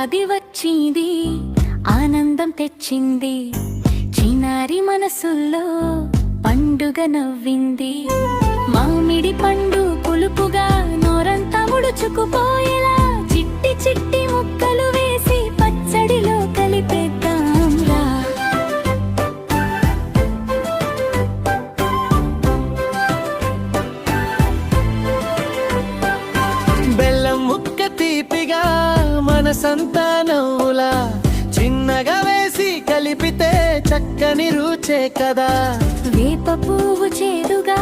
ఉగాది వచ్చింది, ఆనందం తెచ్చింది. చిన్నారి మనసుల్లో పండుగ నవ్వింది. మామిడి పండు పులుపుగా నోరంతా ముడుచుకుపోయేలా చిట్టి చిట్టి ముక్కలు వేసి పచ్చడిలో కలిపేద్దాం రా. బెల్లం ముక్క తీపిగా మనసంతా నవ్వులా చిన్నగా వేసి కలిపితే చక్కని రుచే కదా. వేప పువ్వు చేదుగా